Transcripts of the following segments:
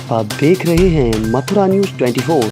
आप देख रहे हैं मथुरा न्यूज़ 24।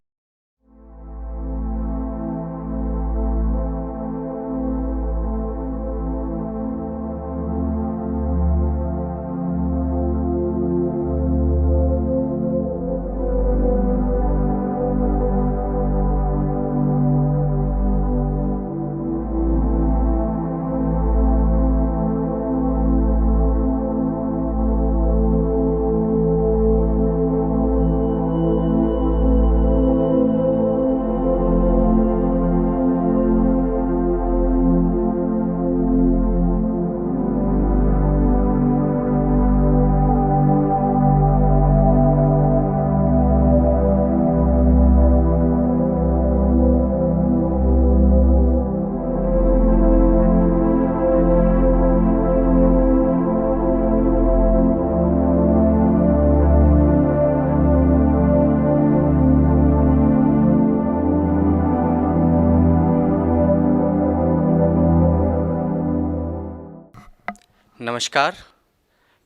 नमस्कार,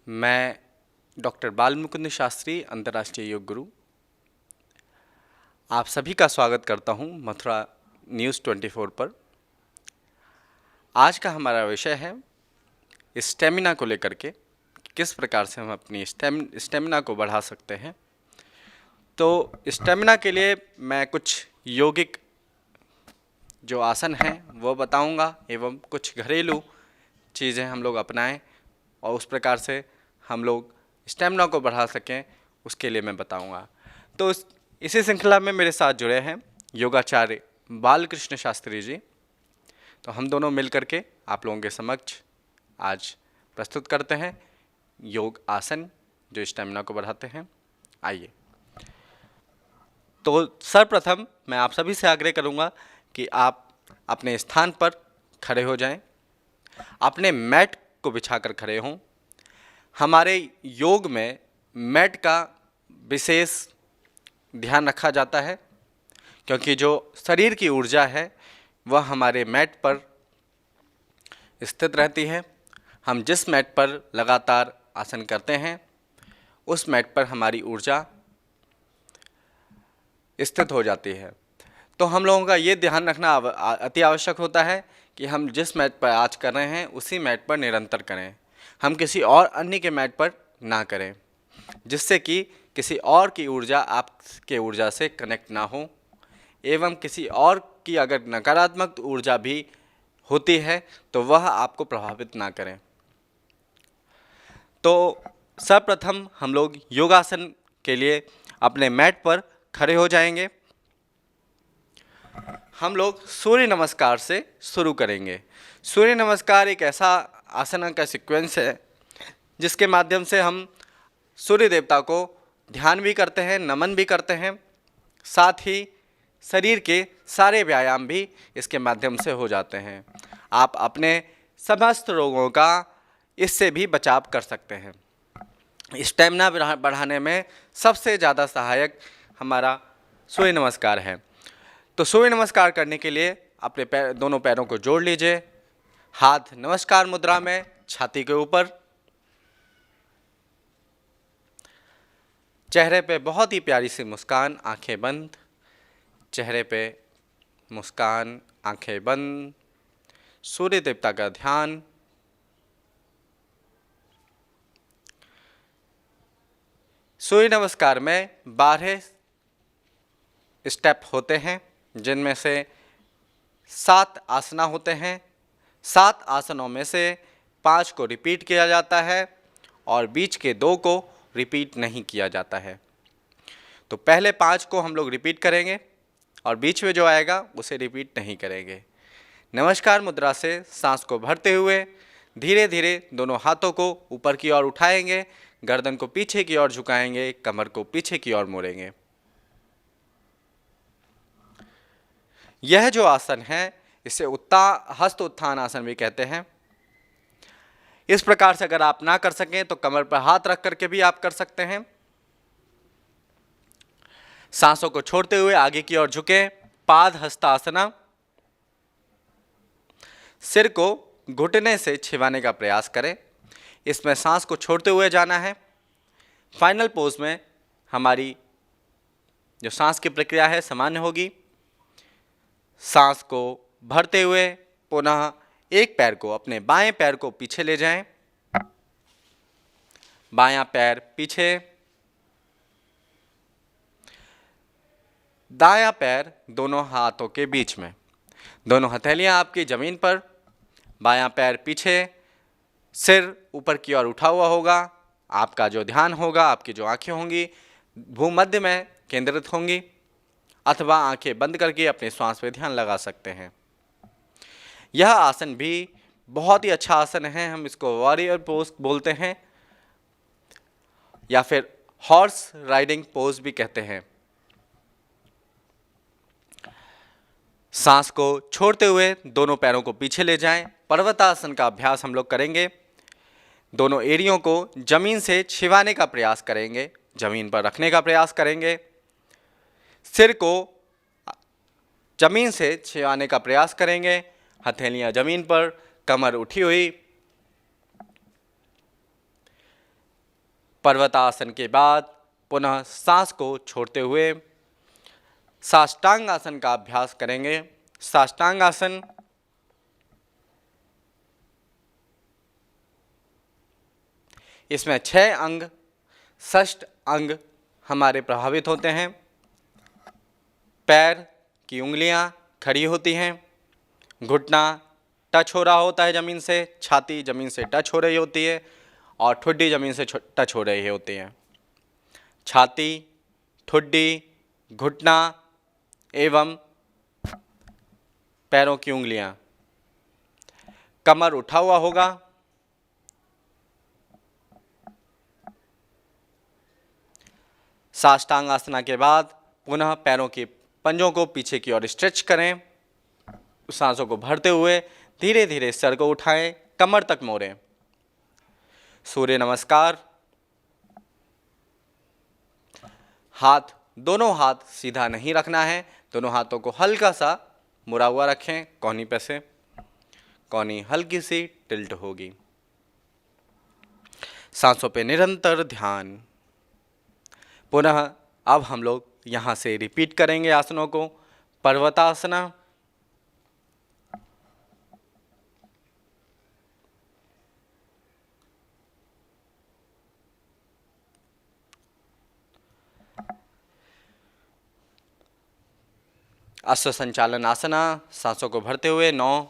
मैं डॉक्टर बाल मुकुंद शास्त्री, अंतर्राष्ट्रीय योग गुरु, आप सभी का स्वागत करता हूं मथुरा न्यूज़ 24 पर। आज का हमारा विषय है स्टेमिना को लेकर के, किस प्रकार से हम अपनी स्टेमिना को बढ़ा सकते हैं। तो स्टेमिना के लिए मैं कुछ योगिक जो आसन हैं वो बताऊंगा एवं कुछ घरेलू चीज़ें हम लोग अपनाएं और उस प्रकार से हम लोग स्टेमिना को बढ़ा सकें, उसके लिए मैं बताऊंगा। तो इसी श्रृंखला में मेरे साथ जुड़े हैं योगाचार्य बालकृष्ण शास्त्री जी। तो हम दोनों मिल करके आप लोगों के समक्ष आज प्रस्तुत करते हैं योग आसन जो स्टेमिना को बढ़ाते हैं। आइए, तो सर्वप्रथम मैं आप सभी से आग्रह करूंगा कि आप अपने स्थान पर खड़े हो जाएं, अपने मैट को बिछाकर खड़े हों। हमारे योग में मैट का विशेष ध्यान रखा जाता है, क्योंकि जो शरीर की ऊर्जा है वह हमारे मैट पर स्थित रहती है। हम जिस मैट पर लगातार आसन करते हैं उस मैट पर हमारी ऊर्जा स्थित हो जाती है। तो हम लोगों का ये ध्यान रखना अति आवश्यक होता है कि हम जिस मैट पर आज कर रहे हैं उसी मैट पर निरंतर करें। हम किसी और अन्य के मैट पर ना करें, जिससे कि किसी और की ऊर्जा आपके ऊर्जा से कनेक्ट ना हो, एवं किसी और की अगर नकारात्मक ऊर्जा भी होती है तो वह आपको प्रभावित ना करें। तो सर्वप्रथम हम लोग योगासन के लिए अपने मैट पर खड़े हो जाएंगे। हम लोग सूर्य नमस्कार से शुरू करेंगे। सूर्य नमस्कार एक ऐसा आसन का सीक्वेंस है जिसके माध्यम से हम सूर्य देवता को ध्यान भी करते हैं, नमन भी करते हैं, साथ ही शरीर के सारे व्यायाम भी इसके माध्यम से हो जाते हैं। आप अपने समस्त रोगों का इससे भी बचाव कर सकते हैं। स्टेमिना बढ़ाने में सबसे ज़्यादा सहायक हमारा सूर्य नमस्कार है। तो सूर्य नमस्कार करने के लिए अपने दोनों पैरों को जोड़ लीजिए, हाथ नमस्कार मुद्रा में छाती के ऊपर, चेहरे पे बहुत ही प्यारी सी मुस्कान, आंखें बंद, चेहरे पे मुस्कान, आंखें बंद, सूर्य देवता का ध्यान। सूर्य नमस्कार में 12 स्टेप होते हैं, जिनमें से 7 आसना होते हैं। 7 आसनों में से 5 को रिपीट किया जाता है और बीच के 2 को रिपीट नहीं किया जाता है। तो पहले 5 को हम लोग रिपीट करेंगे और बीच में जो आएगा उसे रिपीट नहीं करेंगे। नमस्कार मुद्रा से सांस को भरते हुए धीरे धीरे दोनों हाथों को ऊपर की ओर उठाएंगे, गर्दन को पीछे की ओर झुकाएंगे, कमर को पीछे की ओर मोड़ेंगे। यह जो आसन है इसे हस्त उत्थान आसन भी कहते हैं। इस प्रकार से अगर आप ना कर सकें तो कमर पर हाथ रख करके भी आप कर सकते हैं। सांसों को छोड़ते हुए आगे की ओर झुके, पाद हस्तासना। सिर को घुटने से छिपाने का प्रयास करें। इसमें सांस को छोड़ते हुए जाना है। फाइनल पोज में हमारी जो सांस की प्रक्रिया है सामान्य होगी। सांस को भरते हुए पुनः एक पैर को, अपने बाएं पैर को पीछे ले जाएं, बायां पैर पीछे, दायां पैर दोनों हाथों के बीच में, दोनों हथेलियां आपकी जमीन पर, बायां पैर पीछे, सिर ऊपर की ओर उठा हुआ होगा। आपका जो ध्यान होगा, आपकी जो आंखें होंगी भूमध्य में केंद्रित होंगी, अथवा आंखें बंद करके अपने श्वास पे ध्यान लगा सकते हैं। यह आसन भी बहुत ही अच्छा आसन है। हम इसको वॉरियर पोज बोलते हैं या फिर हॉर्स राइडिंग पोज भी कहते हैं। सांस को छोड़ते हुए दोनों पैरों को पीछे ले जाएं। पर्वतासन का अभ्यास हम लोग करेंगे। दोनों एड़ियों को जमीन से छिपाने का प्रयास करेंगे, जमीन पर रखने का प्रयास करेंगे। सिर को जमीन से छिपाने का प्रयास करेंगे। हथेलियां जमीन पर, कमर उठी हुई। पर्वतासन के बाद पुनः सांस को छोड़ते हुए साष्टांग आसन का अभ्यास करेंगे। साष्टांग आसन इसमें 6 अंग, षष्ठ अंग हमारे प्रभावित होते हैं। पैर की उंगलियां खड़ी होती हैं, घुटना टच हो रहा होता है जमीन से, छाती जमीन से टच हो रही होती है और ठुड्डी जमीन से टच हो रही होती है। छाती, ठुड्डी, घुटना एवं पैरों की उंगलियां, कमर उठा हुआ होगा। साष्टांग आसना के बाद पुनः पैरों के पंजों को पीछे की ओर स्ट्रेच करें। सांसों को भरते हुए धीरे धीरे सर को उठाएं, कमर तक मोड़ें। सूर्य नमस्कार। दोनों हाथ सीधा नहीं रखना है, दोनों हाथों को हल्का सा मुड़ा हुआ रखें कोहनी पे से, कोहनी हल्की सी टिल्ट होगी। सांसों पे निरंतर ध्यान। पुनः अब हम लोग यहाँ से रिपीट करेंगे आसनों को। पर्वतासना, अश्व संचालन आसना, सांसों को भरते हुए 9,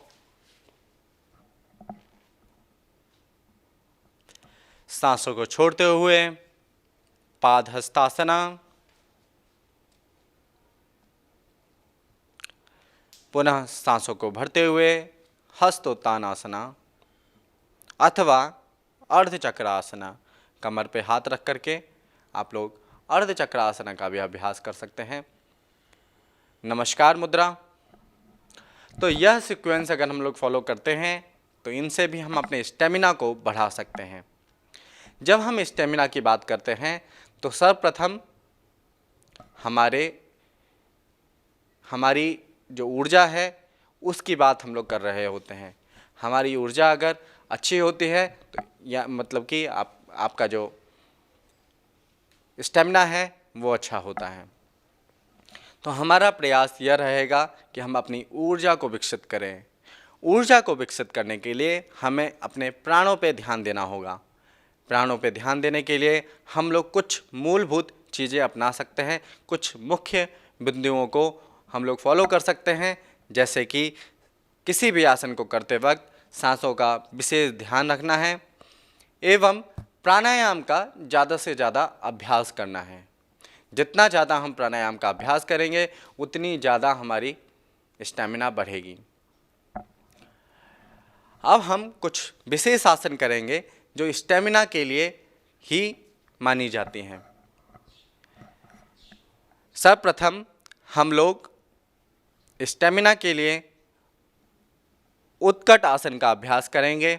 सांसों को छोड़ते हुए पाद हस्तासना, पुनः सांसों को भरते हुए हस्तोत्तानासना अथवा अर्धचक्रासना। कमर पे हाथ रख करके आप लोग अर्धचक्रासना का भी अभ्यास कर सकते हैं। नमस्कार मुद्रा। तो यह सीक्वेंस अगर हम लोग फॉलो करते हैं तो इनसे भी हम अपने स्टेमिना को बढ़ा सकते हैं। जब हम स्टेमिना की बात करते हैं तो सर्वप्रथम हमारी जो ऊर्जा है उसकी बात हम लोग कर रहे होते हैं। हमारी ऊर्जा अगर अच्छी होती है तो या मतलब कि आपका जो स्टेमिना है वो अच्छा होता है। तो हमारा प्रयास यह रहेगा कि हम अपनी ऊर्जा को विकसित करें। ऊर्जा को विकसित करने के लिए हमें अपने प्राणों पे ध्यान देना होगा। प्राणों पे ध्यान देने के लिए हम लोग कुछ मूलभूत चीज़ें अपना सकते हैं, कुछ मुख्य बिंदुओं को हम लोग फॉलो कर सकते हैं। जैसे कि किसी भी आसन को करते वक्त सांसों का विशेष ध्यान रखना है एवं प्राणायाम का ज़्यादा से ज़्यादा अभ्यास करना है। जितना ज़्यादा हम प्राणायाम का अभ्यास करेंगे उतनी ज़्यादा हमारी स्टैमिना बढ़ेगी। अब हम कुछ विशेष आसन करेंगे जो स्टैमिना के लिए ही मानी जाती हैं। सर्वप्रथम हम लोग स्टैमिना के लिए उत्कट आसन का अभ्यास करेंगे।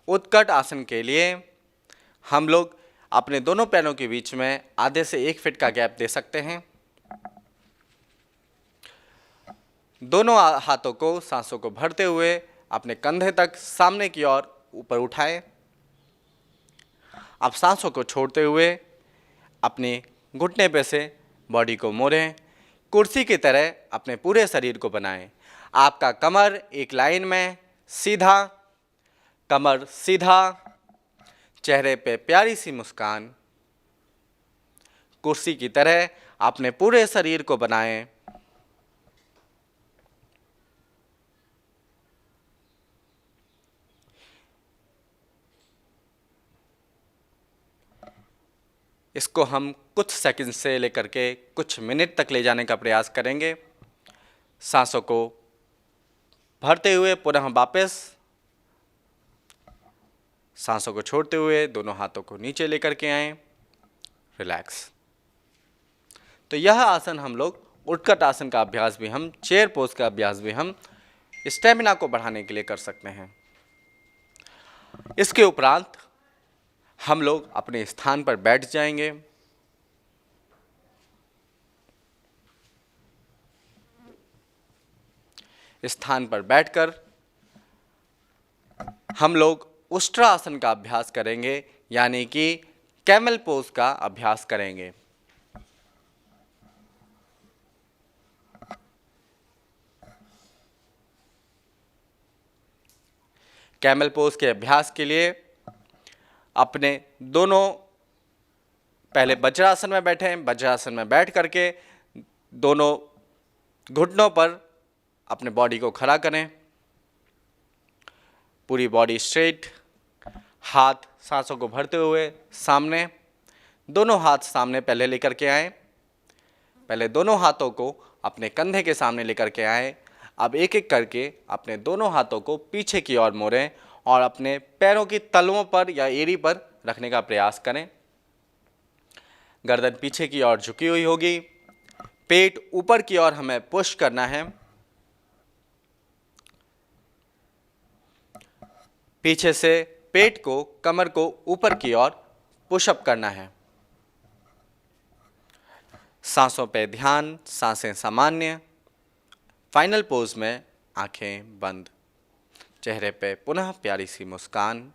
उत्कट आसन के लिए हम लोग अपने दोनों पैरों के बीच में आधे से 1 फीट का गैप दे सकते हैं। दोनों हाथों को सांसों को भरते हुए अपने कंधे तक सामने की ओर ऊपर उठाएं। अब सांसों को छोड़ते हुए अपने घुटने पे से बॉडी को मोड़ें, कुर्सी की तरह अपने पूरे शरीर को बनाएं। आपका कमर एक लाइन में सीधा, कमर सीधा, चेहरे पे प्यारी सी मुस्कान, कुर्सी की तरह अपने पूरे शरीर को बनाएं। इसको हम कुछ सेकंड से लेकर के कुछ मिनट तक ले जाने का प्रयास करेंगे। सांसों को भरते हुए पुनः वापस, सांसों को छोड़ते हुए दोनों हाथों को नीचे लेकर के आएं, रिलैक्स। तो यह आसन हम लोग उत्कट आसन का अभ्यास भी हम, चेयर पोज का अभ्यास भी हम स्टेमिना को बढ़ाने के लिए कर सकते हैं। इसके उपरांत हम लोग अपने स्थान पर बैठ जाएंगे। स्थान पर बैठकर हम लोग उष्ट्रासन का अभ्यास करेंगे, यानी कि कैमल पोज का अभ्यास करेंगे। कैमल पोज के अभ्यास के लिए अपने दोनों, पहले वज्रासन में बैठें, वज्रासन में बैठ करके दोनों घुटनों पर अपने बॉडी को खड़ा करें, पूरी बॉडी स्ट्रेट, हाथ सांसों को भरते हुए सामने, दोनों हाथ सामने पहले लेकर के आएं। पहले दोनों हाथों को अपने कंधे के सामने लेकर के आएं। अब एक एक करके अपने दोनों हाथों को पीछे की ओर मोड़ें और अपने पैरों की तलवों पर या एड़ी पर रखने का प्रयास करें। गर्दन पीछे की ओर झुकी हुई होगी, पेट ऊपर की ओर हमें पुश करना है। पीछे से पेट को, कमर को ऊपर की ओर पुशअप करना है। सांसों पे ध्यान, सांसें सामान्य। फाइनल पोज में आंखें बंद, चेहरे पे पुनः प्यारी सी मुस्कान।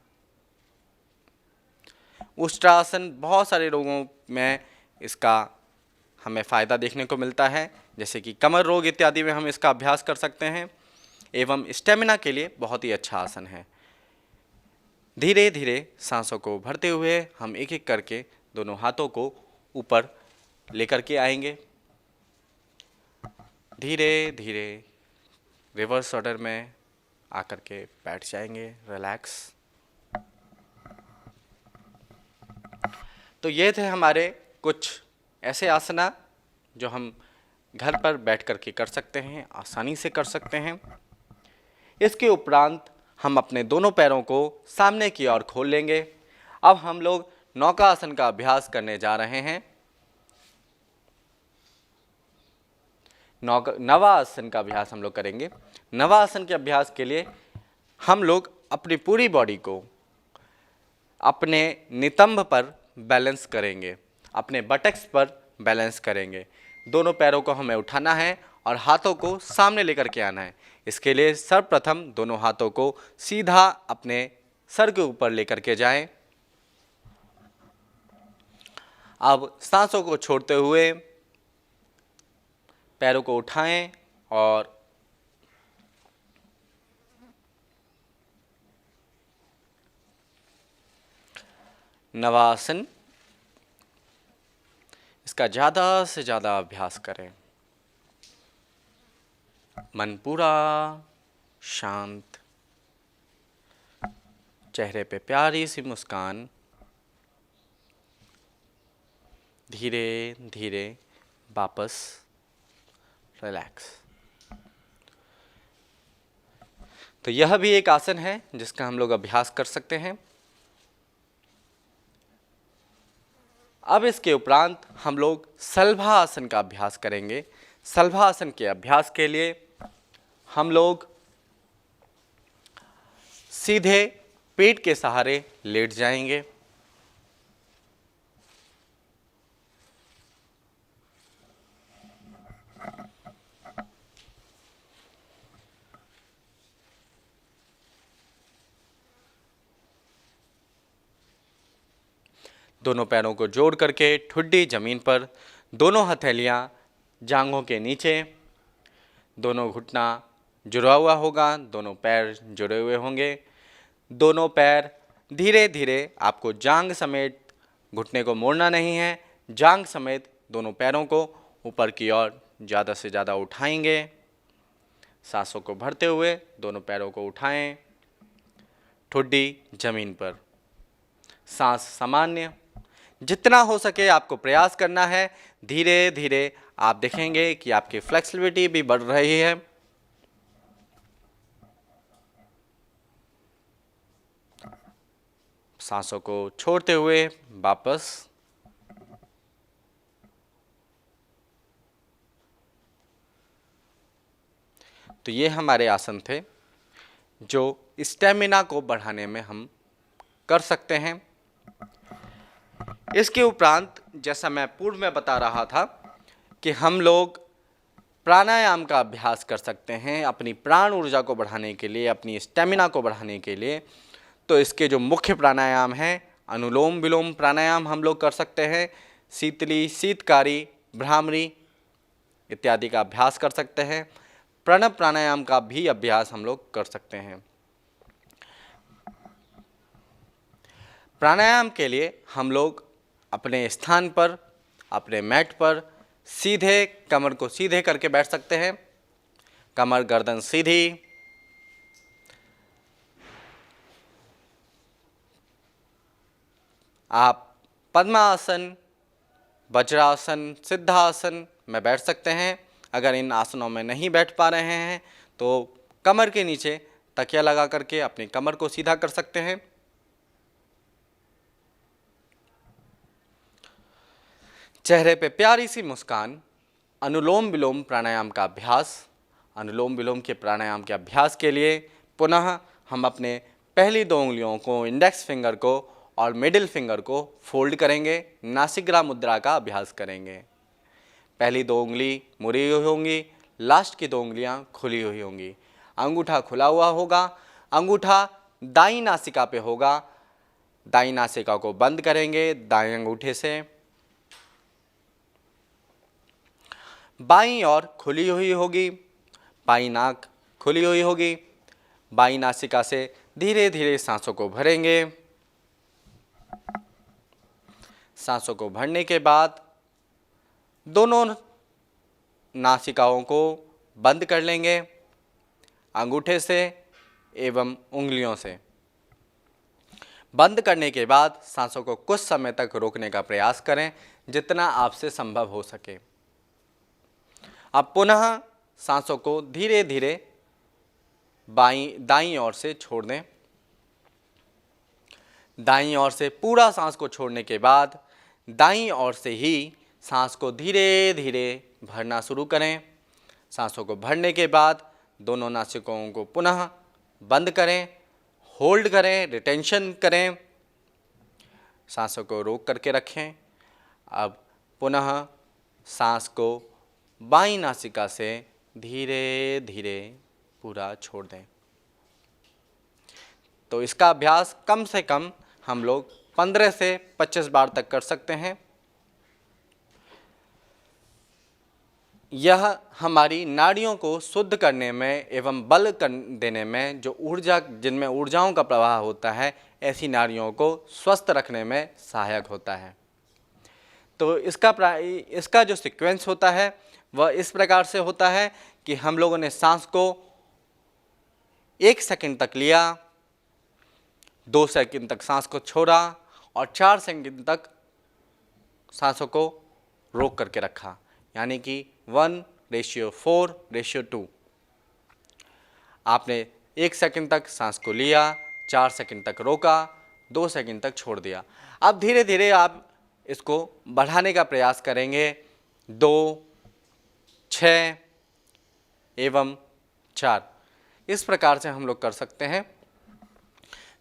उष्ट्रासन बहुत सारे रोगों में इसका हमें फ़ायदा देखने को मिलता है, जैसे कि कमर रोग इत्यादि में हम इसका अभ्यास कर सकते हैं, एवं स्टेमिना के लिए बहुत ही अच्छा आसन है। धीरे धीरे सांसों को भरते हुए हम एक एक करके दोनों हाथों को ऊपर लेकर के आएंगे। धीरे धीरे रिवर्स ऑर्डर में आकर के बैठ जाएंगे, रिलैक्स। तो ये थे हमारे कुछ ऐसे आसना जो हम घर पर बैठ कर के कर सकते हैं, आसानी से कर सकते हैं। इसके उपरांत हम अपने दोनों पैरों को सामने की ओर खोल लेंगे। अब हम लोग नौकासन का अभ्यास करने जा रहे हैं। नवासन का अभ्यास हम लोग करेंगे। नवासन के अभ्यास के लिए हम लोग अपनी पूरी बॉडी को अपने नितंब पर बैलेंस करेंगे, अपने बटक्स पर बैलेंस करेंगे। दोनों पैरों को हमें उठाना है और हाथों को सामने लेकर के आना है। इसके लिए सर्वप्रथम दोनों हाथों को सीधा अपने सर के ऊपर लेकर के जाएं। अब सांसों को छोड़ते हुए पैरों को उठाएं और नवासन, इसका ज़्यादा से ज़्यादा अभ्यास करें। मन पूरा शांत, चेहरे पे प्यारी सी मुस्कान। धीरे धीरे वापस रिलैक्स। तो यह भी एक आसन है जिसका हम लोग अभ्यास कर सकते हैं। अब इसके उपरांत हम लोग सल्भासन का अभ्यास करेंगे। सल्भासन के अभ्यास के लिए हम लोग सीधे पेट के सहारे लेट जाएंगे। दोनों पैरों को जोड़ करके ठुड्डी जमीन पर, दोनों हथेलियां जांघों के नीचे, दोनों घुटना जुड़ा हुआ होगा, दोनों पैर जुड़े हुए होंगे। दोनों पैर धीरे धीरे, आपको जांघ समेत घुटने को मोड़ना नहीं है, जांघ समेत दोनों पैरों को ऊपर की ओर ज़्यादा से ज़्यादा उठाएंगे। सांसों को भरते हुए दोनों पैरों को उठाएं, ठुड्डी जमीन पर, सांस सामान्य। जितना हो सके आपको प्रयास करना है। धीरे धीरे आप देखेंगे कि आपकी फ्लेक्सिबिलिटी भी बढ़ रही है। सांसों को छोड़ते हुए वापस। तो ये हमारे आसन थे जो स्टेमिना को बढ़ाने में हम कर सकते हैं। इसके उपरांत जैसा मैं पूर्व में बता रहा था कि हम लोग प्राणायाम का अभ्यास कर सकते हैं अपनी प्राण ऊर्जा को बढ़ाने के लिए, अपनी स्टेमिना को बढ़ाने के लिए। तो इसके जो मुख्य प्राणायाम हैं, अनुलोम विलोम प्राणायाम हम लोग कर सकते हैं, शीतली, शीतकारी, भ्रामरी इत्यादि का अभ्यास कर सकते हैं। प्रणव प्राणायाम का भी अभ्यास हम लोग कर सकते हैं। प्राणायाम के लिए हम लोग अपने स्थान पर, अपने मैट पर सीधे कमर को सीधे करके बैठ सकते हैं। कमर गर्दन सीधी, आप पद्मासन, वज्रासन, सिद्धासन में बैठ सकते हैं। अगर इन आसनों में नहीं बैठ पा रहे हैं तो कमर के नीचे तकिया लगा करके अपनी कमर को सीधा कर सकते हैं। चेहरे पे प्यारी सी मुस्कान। अनुलोम विलोम प्राणायाम का अभ्यास। अनुलोम विलोम के प्राणायाम के अभ्यास के लिए पुनः हम अपने पहली दो उंगलियों को, इंडेक्स फिंगर को और मिडिल फिंगर को फोल्ड करेंगे, नासिग्रा मुद्रा का अभ्यास करेंगे। पहली दो उंगली मुड़ी हुई होंगी, लास्ट की दो उंगलियां खुली हुई होंगी। अंगूठा खुला हुआ होगा, अंगूठा दाईं नासिका पे होगा। दाईं नासिका को बंद करेंगे दाएं अंगूठे से। बाईं ओर खुली हुई होगी, बाईं नाक खुली हुई होगी। बाईं नासिका से धीरे धीरे सांसों को भरेंगे। सांसों को भरने के बाद दोनों नासिकाओं को बंद कर लेंगे अंगूठे से एवं उंगलियों से। बंद करने के बाद सांसों को कुछ समय तक रोकने का प्रयास करें, जितना आपसे संभव हो सके। अब पुनः सांसों को धीरे धीरे दाईं ओर से छोड़ दें। दाईं ओर से पूरा सांस को छोड़ने के बाद दाईं ओर से ही सांस को धीरे धीरे भरना शुरू करें। सांसों को भरने के बाद दोनों नासिकाओं को पुनः बंद करें, होल्ड करें, रिटेंशन करें, सांसों को रोक करके रखें। अब पुनः सांस को बाईं नासिका से धीरे धीरे पूरा छोड़ दें। तो इसका अभ्यास कम से कम हम लोग 15 से 25 बार तक कर सकते हैं। यह हमारी नाड़ियों को शुद्ध करने में एवं बल देने में, जो ऊर्जा, जिनमें ऊर्जाओं का प्रवाह होता है, ऐसी नाड़ियों को स्वस्थ रखने में सहायक होता है। तो इसका जो सीक्वेंस होता है वह इस प्रकार से होता है कि हम लोगों ने सांस को 1 सेकंड तक लिया, 2 सेकंड तक सांस को छोड़ा और 4 सेकंड तक सांसों को रोक करके रखा, यानी कि 1:4:2। आपने 1 सेकंड तक सांस को लिया, 4 सेकंड तक रोका, 2 सेकंड तक छोड़ दिया। अब धीरे धीरे आप इसको बढ़ाने का प्रयास करेंगे। 2, 6 एवं 4, इस प्रकार से हम लोग कर सकते हैं।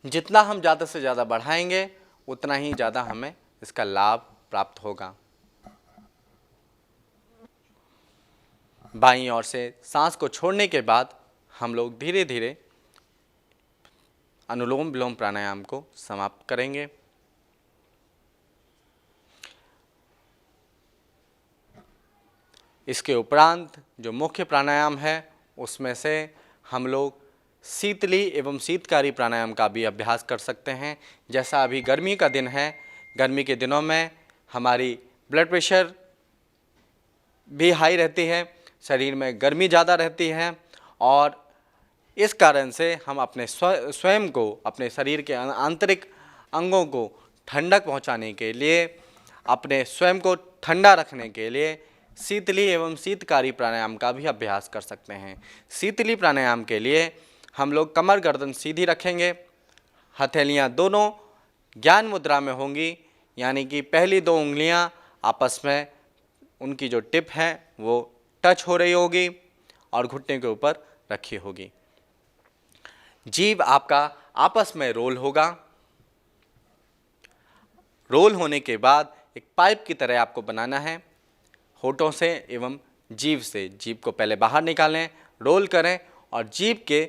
जितना हम ज़्यादा से ज़्यादा बढ़ाएंगे उतना ही ज़्यादा हमें इसका लाभ प्राप्त होगा। बाईं ओर से सांस को छोड़ने के बाद हम लोग धीरे धीरे अनुलोम विलोम प्राणायाम को समाप्त करेंगे। इसके उपरांत जो मुख्य प्राणायाम है उसमें से हम लोग शीतली एवं शीतकारी प्राणायाम का भी अभ्यास कर सकते हैं। जैसा अभी गर्मी का दिन है, गर्मी के दिनों में हमारी ब्लड प्रेशर भी हाई रहती है, शरीर में गर्मी ज़्यादा रहती है और इस कारण से हम अपने स्वयं को, अपने शरीर के आंतरिक अंगों को ठंडक पहुंचाने के लिए, अपने स्वयं को ठंडा रखने के लिए शीतली एवं शीतकारी प्राणायाम का भी अभ्यास कर सकते हैं। शीतली प्राणायाम के लिए हम लोग कमर गर्दन सीधी रखेंगे, हथेलियां दोनों ज्ञान मुद्रा में होंगी, यानी कि पहली 2 उंगलियां आपस में उनकी जो टिप है वो टच हो रही होगी और घुटने के ऊपर रखी होगी। जीभ आपका आपस में रोल होगा। रोल होने के बाद एक पाइप की तरह आपको बनाना है, होठों से एवं जीभ से। जीभ को पहले बाहर निकालें, रोल करें और जीभ के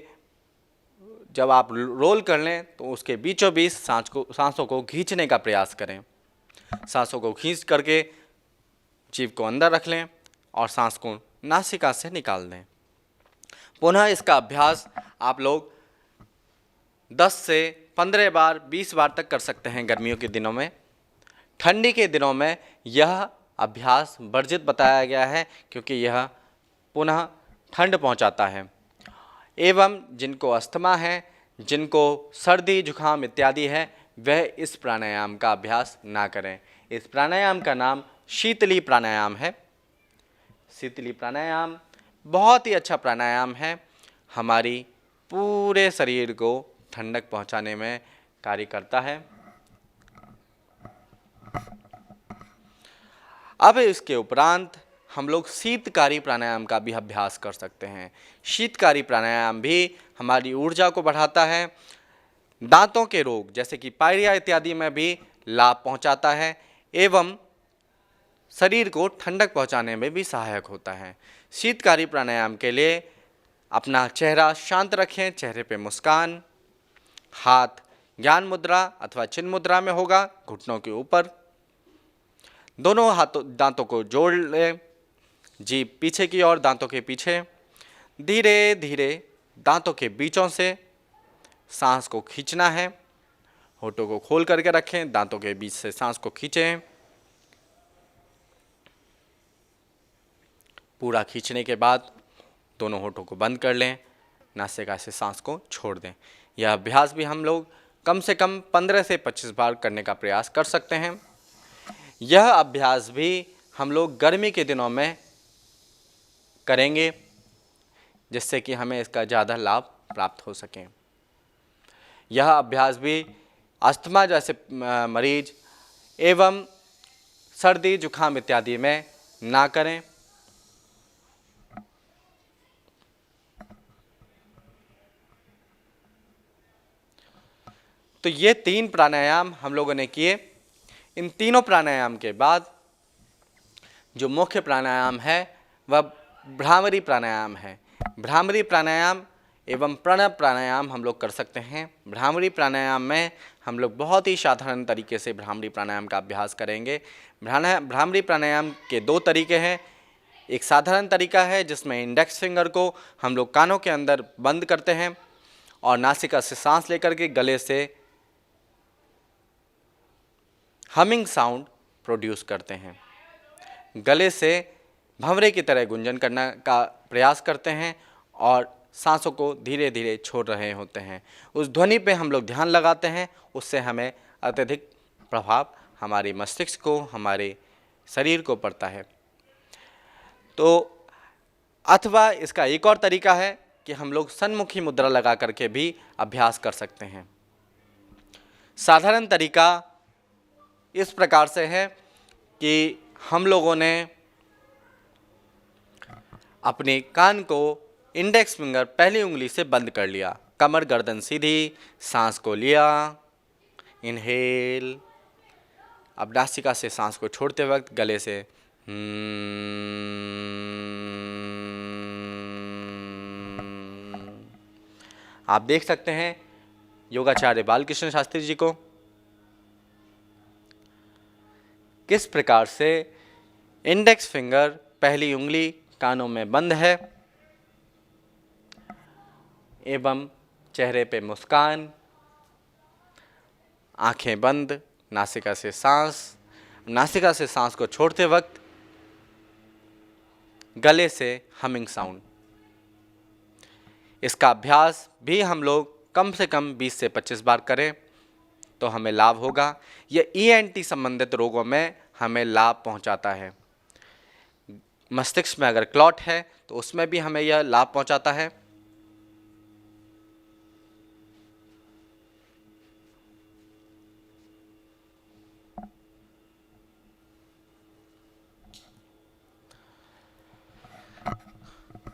जब आप रोल कर लें तो उसके बीचों बीच सांसों को खींचने का प्रयास करें। सांसों को खींच करके जीभ को अंदर रख लें और सांस को नासिका से निकाल दें। पुनः इसका अभ्यास आप लोग 10 से 15 बार, 20 बार तक कर सकते हैं गर्मियों के दिनों में। ठंडी के दिनों में यह अभ्यास वर्जित बताया गया है क्योंकि यह पुनः ठंड पहुंचाता है। एवं जिनको अस्थमा है, जिनको सर्दी जुखाम इत्यादि है, वह इस प्राणायाम का अभ्यास ना करें। इस प्राणायाम का नाम शीतली प्राणायाम है। शीतली प्राणायाम बहुत ही अच्छा प्राणायाम है, हमारी पूरे शरीर को ठंडक पहुंचाने में कार्य करता है। अब इसके उपरांत हम लोग शीतकारी प्राणायाम का भी अभ्यास कर सकते हैं। शीतकारी प्राणायाम भी हमारी ऊर्जा को बढ़ाता है, दांतों के रोग जैसे कि पायरिया इत्यादि में भी लाभ पहुंचाता है एवं शरीर को ठंडक पहुंचाने में भी सहायक होता है। शीतकारी प्राणायाम के लिए अपना चेहरा शांत रखें, चेहरे पे मुस्कान, हाथ ज्ञान मुद्रा अथवा चिन्ह मुद्रा में होगा, घुटनों के ऊपर, दोनों दांतों को जोड़ लें, जीभ पीछे की ओर, दांतों के पीछे। धीरे धीरे दांतों के बीचों से सांस को खींचना है, होठों को खोल करके रखें, दांतों के बीच से सांस को खींचें। पूरा खींचने के बाद दोनों होठों को बंद कर लें, नासिका से सांस को छोड़ दें। यह अभ्यास भी हम लोग कम से कम 15 से 25 बार करने का प्रयास कर सकते हैं। यह अभ्यास भी हम लोग गर्मी के दिनों में करेंगे जिससे कि हमें इसका ज़्यादा लाभ प्राप्त हो सके। यह अभ्यास भी अस्थमा जैसे मरीज एवं सर्दी जुखाम इत्यादि में ना करें। तो ये 3 प्राणायाम हम लोगों ने किए। इन तीनों प्राणायाम के बाद जो मुख्य प्राणायाम है वह भ्रामरी प्राणायाम है। भ्रामरी प्राणायाम एवं प्रणव प्राणायाम हम लोग कर सकते हैं। भ्रामरी प्राणायाम में हम लोग बहुत ही साधारण तरीके से भ्रामरी प्राणायाम का अभ्यास करेंगे। भ्रामरी प्राणायाम के 2 तरीके हैं। एक साधारण तरीका है जिसमें इंडेक्स फिंगर को हम लोग कानों के अंदर बंद करते हैं और नासिका से सांस लेकर के गले से हमिंग साउंड प्रोड्यूस करते हैं। गले से भंवरे की तरह गुंजन करने का प्रयास करते हैं और सांसों को धीरे धीरे छोड़ रहे होते हैं। उस ध्वनि पे हम लोग ध्यान लगाते हैं, उससे हमें अत्यधिक प्रभाव हमारे मस्तिष्क को, हमारे शरीर को पड़ता है। तो अथवा इसका एक और तरीका है कि हम लोग सन्मुखी मुद्रा लगा करके भी अभ्यास कर सकते हैं। साधारण तरीका इस प्रकार से है कि हम लोगों ने अपने कान को इंडेक्स फिंगर पहली उंगली से बंद कर लिया, कमर गर्दन सीधी, सांस को लिया, इनहेल। अब नासिका से सांस को छोड़ते वक्त गले से आप देख सकते हैं योगाचार्य बालकृष्ण शास्त्री जी को किस प्रकार से इंडेक्स फिंगर पहली उंगली कानों में बंद है एवं चेहरे पे मुस्कान, आंखें बंद, नासिका से सांस को छोड़ते वक्त गले से हमिंग साउंड। इसका अभ्यास भी हम लोग कम से कम 20 से 25 बार करें तो हमें लाभ होगा। यह ENT संबंधित रोगों में हमें लाभ पहुंचाता है। मस्तिष्क में अगर क्लॉट है तो उसमें भी हमें यह लाभ पहुंचाता है।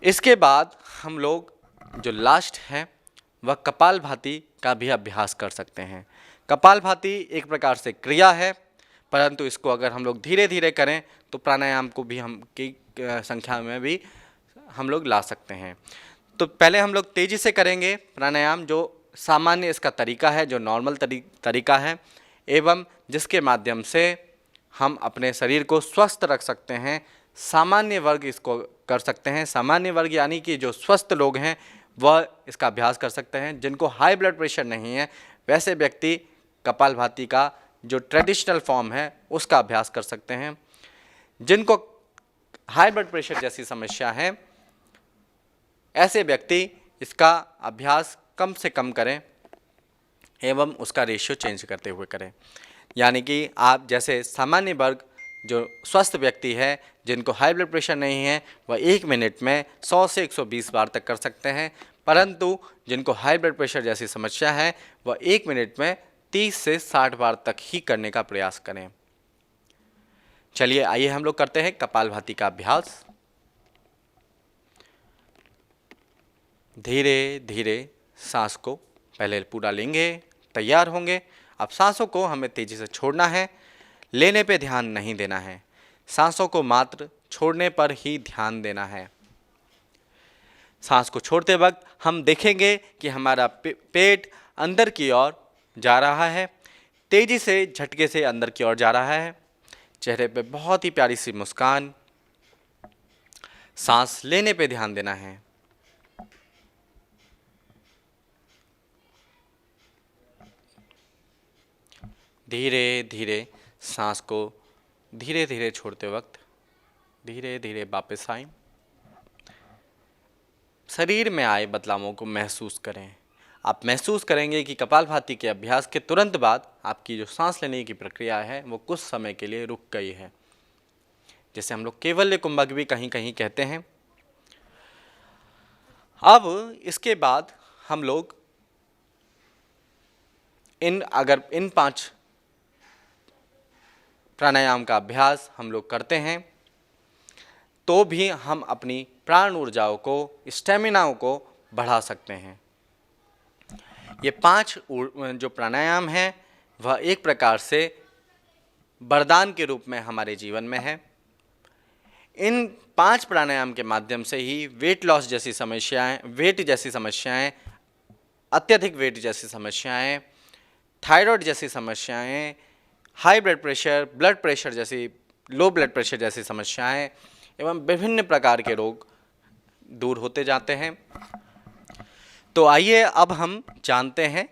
इसके बाद हम लोग जो लास्ट है वह कपालभाति का भी अभ्यास कर सकते हैं। कपालभाति एक प्रकार से क्रिया है, परंतु इसको अगर हम लोग धीरे धीरे करें तो प्राणायाम को भी हम की संख्या में भी हम लोग ला सकते हैं। तो पहले हम लोग तेज़ी से करेंगे प्राणायाम, जो सामान्य इसका तरीका है, जो नॉर्मल तरीका है एवं जिसके माध्यम से हम अपने शरीर को स्वस्थ रख सकते हैं। सामान्य वर्ग इसको कर सकते हैं। सामान्य वर्ग यानी कि जो स्वस्थ लोग हैं वह इसका अभ्यास कर सकते हैं। जिनको हाई ब्लड प्रेशर नहीं है वैसे व्यक्ति कपालभाति का जो ट्रेडिशनल फॉर्म है उसका अभ्यास कर सकते हैं। जिनको हाई ब्लड प्रेशर जैसी समस्या है ऐसे व्यक्ति इसका अभ्यास कम से कम करें एवं उसका रेशियो चेंज करते हुए करें। यानी कि आप जैसे सामान्य वर्ग जो स्वस्थ व्यक्ति है जिनको हाई ब्लड प्रेशर नहीं है वह 1 मिनट में 100 से 120 बार तक कर सकते हैं, परंतु जिनको हाई ब्लड प्रेशर जैसी समस्या है वह 1 मिनट में 30 से 60 बार तक ही करने का प्रयास करें। चलिए आइए हम लोग करते हैं कपालभाति का अभ्यास। धीरे धीरे सांस को पहले पूरा लेंगे, तैयार होंगे। अब सांसों को हमें तेजी से छोड़ना है, लेने पे ध्यान नहीं देना है। सांसों को मात्र छोड़ने पर ही ध्यान देना है। सांस को छोड़ते वक्त हम देखेंगे कि हमारा पेट अंदर की ओर जा रहा है, तेजी से झटके से अंदर की ओर जा रहा है। चेहरे पे बहुत ही प्यारी सी मुस्कान। सांस लेने पे ध्यान देना है। धीरे धीरे सांस को धीरे धीरे छोड़ते वक्त धीरे धीरे वापस आए। शरीर में आए बदलावों को महसूस करें। आप महसूस करेंगे कि कपालभाति के अभ्यास के तुरंत बाद आपकी जो सांस लेने की प्रक्रिया है वो कुछ समय के लिए रुक गई है, जैसे हम लोग केवल्य कुंभक भी कहीं कहीं कहते हैं। अब इसके बाद हम लोग अगर इन 5 प्राणायाम का अभ्यास हम लोग करते हैं तो भी हम अपनी प्राण ऊर्जाओं को, स्टेमिनाओं को बढ़ा सकते हैं। ये 5 जो प्राणायाम हैं वह एक प्रकार से वरदान के रूप में हमारे जीवन में है। इन 5 प्राणायाम के माध्यम से ही वेट लॉस जैसी समस्याएं, अत्यधिक वेट जैसी समस्याएं, थायराइड जैसी समस्याएं, हाई ब्लड प्रेशर जैसी, लो ब्लड प्रेशर जैसी समस्याएं एवं विभिन्न प्रकार के रोग दूर होते जाते हैं। तो आइए अब हम जानते हैं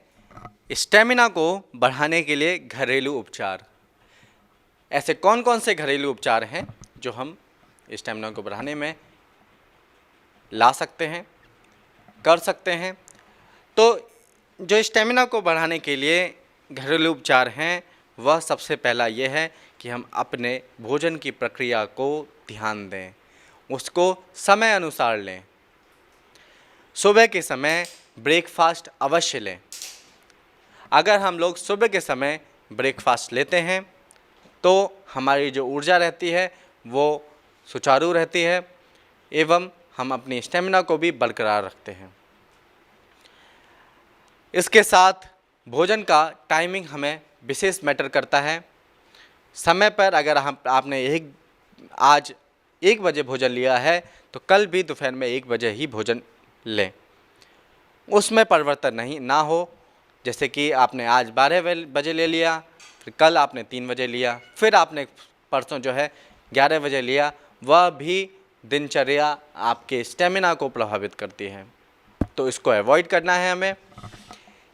स्टेमिना को बढ़ाने के लिए घरेलू उपचार। ऐसे कौन कौन से घरेलू उपचार हैं जो हम स्टेमिना को बढ़ाने में ला सकते हैं, कर सकते हैं। तो जो स्टेमिना को बढ़ाने के लिए घरेलू उपचार हैं वह सबसे पहला ये है कि हम अपने भोजन की प्रक्रिया को ध्यान दें, उसको समय अनुसार लें। सुबह के समय ब्रेकफास्ट अवश्य लें। अगर हम लोग सुबह के समय ब्रेकफास्ट लेते हैं तो हमारी जो ऊर्जा रहती है वो सुचारू रहती है एवं हम अपनी स्टेमिना को भी बरकरार रखते हैं। इसके साथ भोजन का टाइमिंग हमें विशेष मैटर करता है। समय पर अगर आपने आज 1 बजे भोजन लिया है तो कल भी दोपहर में 1 बजे ही भोजन लें। उसमें परिवर्तन ना हो, जैसे कि आपने आज 12 बजे ले लिया, फिर कल आपने 3 बजे लिया, फिर आपने परसों जो है 11 बजे लिया, वह भी दिनचर्या आपके स्टेमिना को प्रभावित करती है, तो इसको अवॉइड करना है हमें।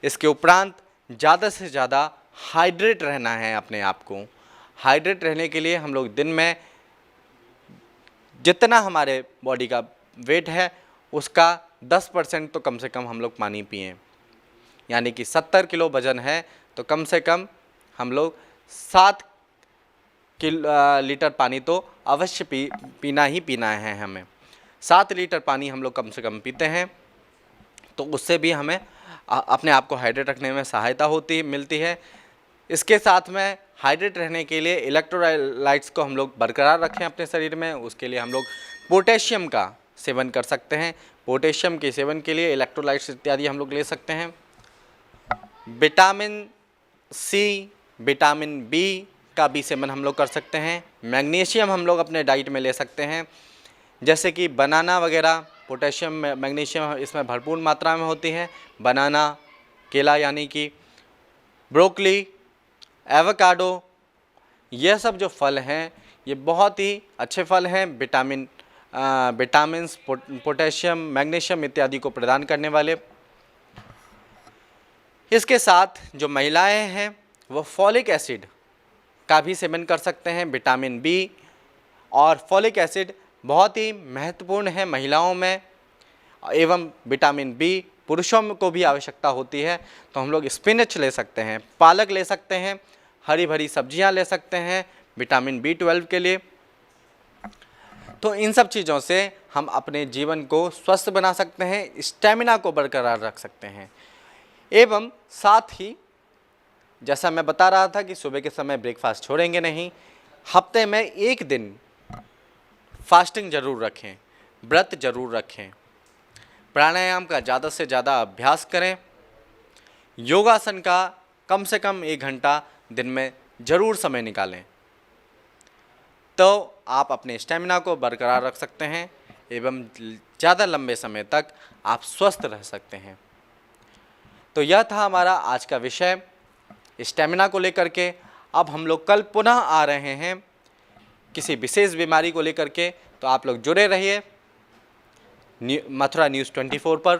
इसके उपरांत ज़्यादा से ज़्यादा हाइड्रेट रहना है अपने आप को। हाइड्रेट रहने के लिए हम लोग दिन में जितना हमारे बॉडी का वेट है उसका 10% तो कम से कम हम लोग पानी पिएं। यानी कि 70 किलो वज़न है तो कम से कम हम लोग 7 लीटर पानी तो अवश्य पीना ही पीना है हमें। 7 लीटर पानी हम लोग कम से कम पीते हैं, तो उससे भी हमें अपने आप को हाइड्रेट रखने में सहायता मिलती है। इसके साथ में हाइड्रेट रहने के लिए इलेक्ट्रोलाइट्स को हम लोग बरकरार रखें अपने शरीर में, उसके लिए हम लोग पोटेशियम का सेवन कर सकते हैं। पोटेशियम के सेवन के लिए इलेक्ट्रोलाइट्स इत्यादि हम लोग ले सकते हैं। विटामिन सी, विटामिन बी का भी सेवन हम लोग कर सकते हैं। मैग्नीशियम हम लोग अपने डाइट में ले सकते हैं, जैसे कि बनाना वगैरह। पोटेशियम मैग्नीशियम इसमें भरपूर मात्रा में होती है। बनाना, केला यानी कि ब्रोकली, एवोकाडो, यह सब जो फल हैं ये बहुत ही अच्छे फल हैं, विटामिन्स, पोटेशियम, मैग्नीशियम इत्यादि को प्रदान करने वाले। इसके साथ जो महिलाएं हैं वो फॉलिक एसिड का भी सेवन कर सकते हैं। विटामिन बी और फॉलिक एसिड बहुत ही महत्वपूर्ण है महिलाओं में, एवं विटामिन बी पुरुषों को भी आवश्यकता होती है। तो हम लोग स्पिनच ले सकते हैं, पालक ले सकते हैं, हरी भरी सब्जियां ले सकते हैं विटामिन B12 के लिए। तो इन सब चीज़ों से हम अपने जीवन को स्वस्थ बना सकते हैं, स्टेमिना को बरकरार रख सकते हैं। एवं साथ ही जैसा मैं बता रहा था कि सुबह के समय ब्रेकफास्ट छोड़ेंगे नहीं, हफ्ते में एक दिन फास्टिंग ज़रूर रखें, व्रत ज़रूर रखें, प्राणायाम का ज़्यादा से ज़्यादा अभ्यास करें, योगासन का कम से कम 1 घंटा दिन में ज़रूर समय निकालें, तो आप अपने स्टेमिना को बरकरार रख सकते हैं एवं ज़्यादा लंबे समय तक आप स्वस्थ रह सकते हैं। तो यह था हमारा आज का विषय स्टेमिना को लेकर के। अब हम लोग कल पुनः आ रहे हैं किसी विशेष बीमारी को लेकर के, तो आप लोग जुड़े रहिए मथुरा न्यूज़ 24 पर।